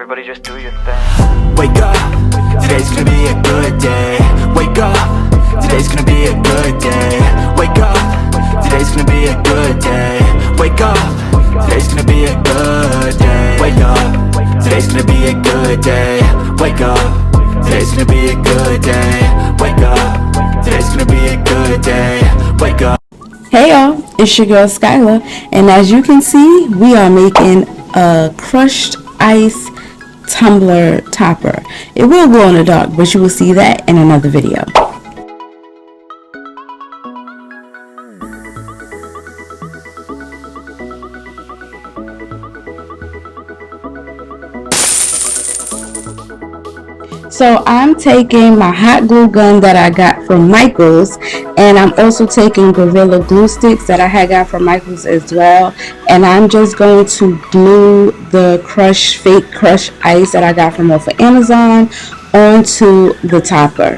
everybody just do your thing. Wake up, today's gonna be a good day. Wake up, today's gonna be a good day. Wake up, today's gonna be a good day. Wake up, today's gonna be a good day. Wake up, today's gonna be a good day. Wake up, today's gonna be a good day. Wake up, today's gonna be a good day. Wake up. Hey y'all, it's your girl Skyla, and as you can see, we are making a crushed ice tumbler topper. It will glow in the dark, but you will see that in another video. So I'm taking my hot glue gun that I got from Michaels, and I'm also taking Gorilla glue sticks that I had got from Michaels as well, and I'm just going to glue the fake crushed ice that I got from off of Amazon onto the topper.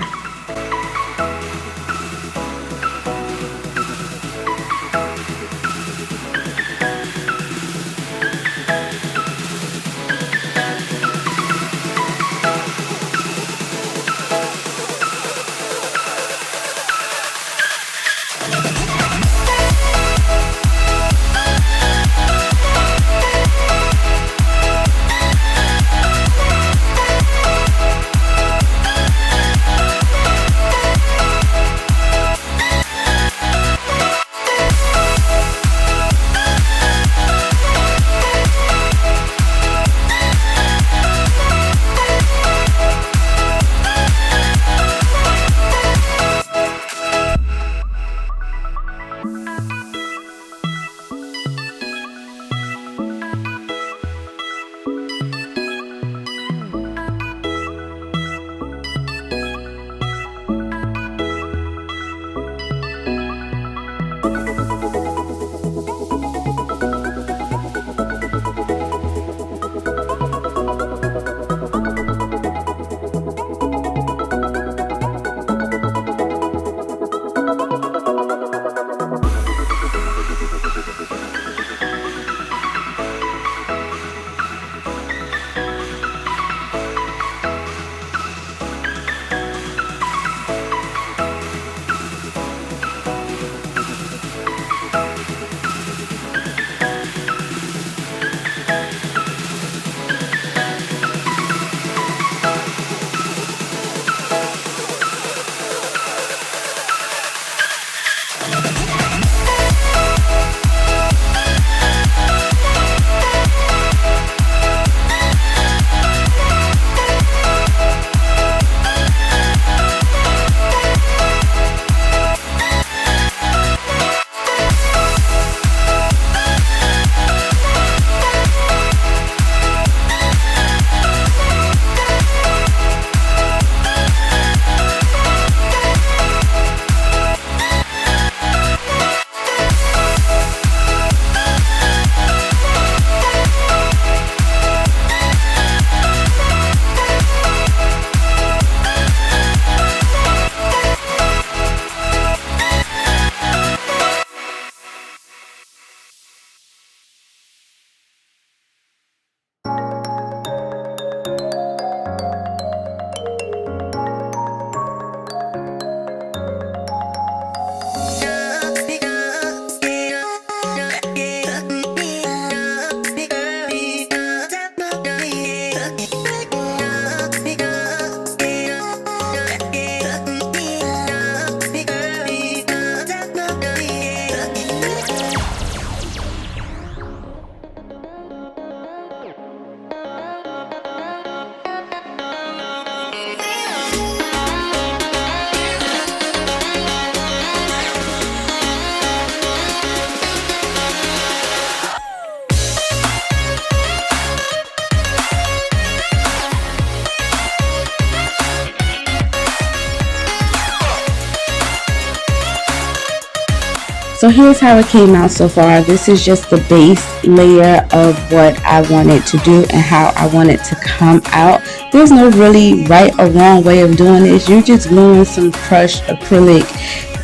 So here's how it came out so far. This is just the base layer of what I wanted to do and how I want it to come out. There's no really right or wrong way of doing this. You're just gluing some crushed acrylic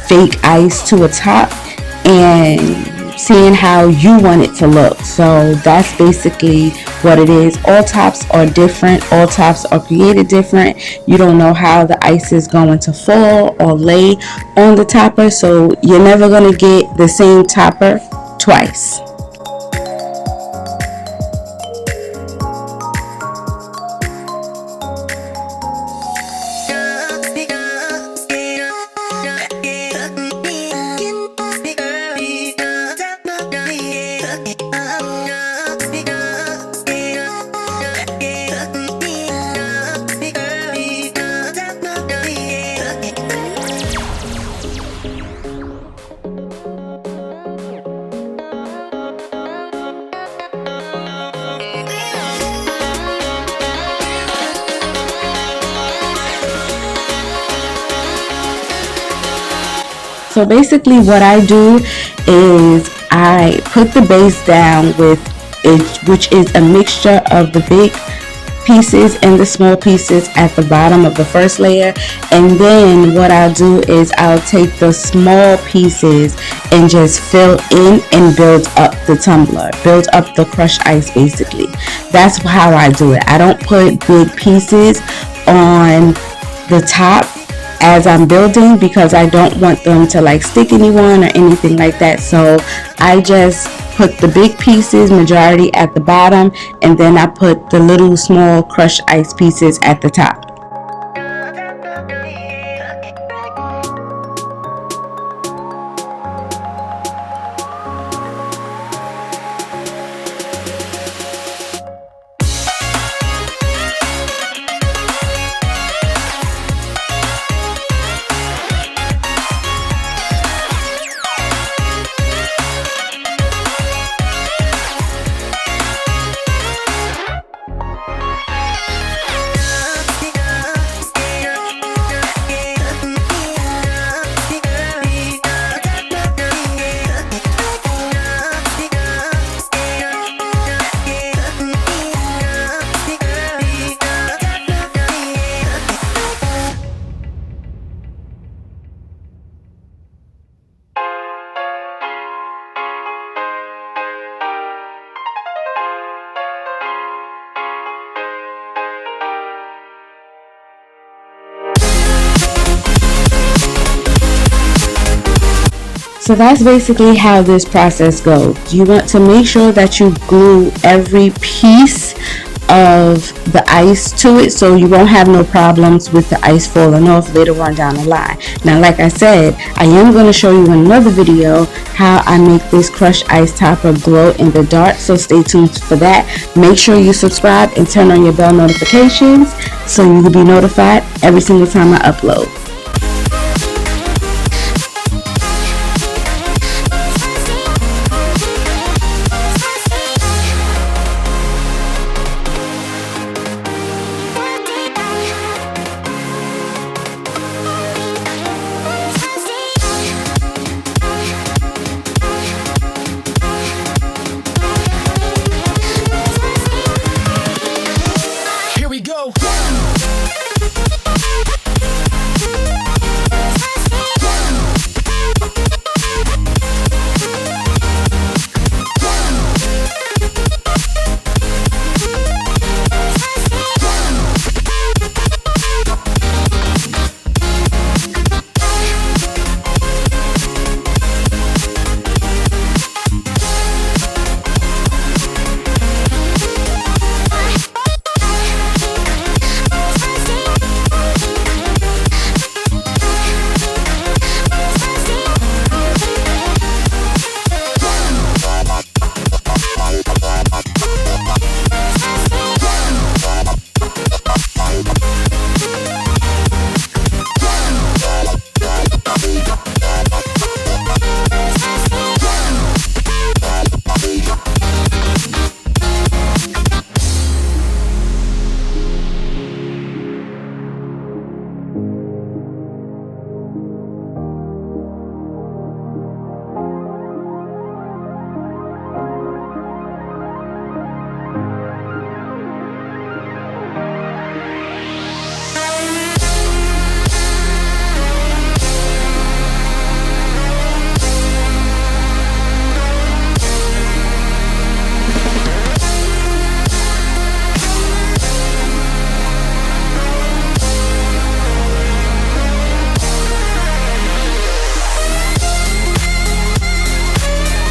fake ice to a top and seeing how you want it to look. So that's basically what it is. All tops are different. All tops are created different. You don't know how the ice is going to fall or lay on the topper, so you're never going to get the same topper twice. So basically what I do is I put the base down with it, which is a mixture of the big pieces and the small pieces at the bottom of the first layer, and then what I'll do is I'll take the small pieces and just fill in and build up the tumbler, build up the crushed ice. Basically that's how I do it. I don't put big pieces on the top as I'm building because I don't want them to like stick anyone or anything like that. So I just put the big pieces majority at the bottom, and then I put the little small crushed ice pieces at the top. So that's basically how this process goes. You want to make sure that you glue every piece of the ice to it, so you won't have no problems with the ice falling off later on down the line. Now, like I said, I am going to show you in another video how I make this crushed ice topper glow in the dark, so stay tuned for that. Make sure you subscribe and turn on your bell notifications so you will be notified every single time I upload.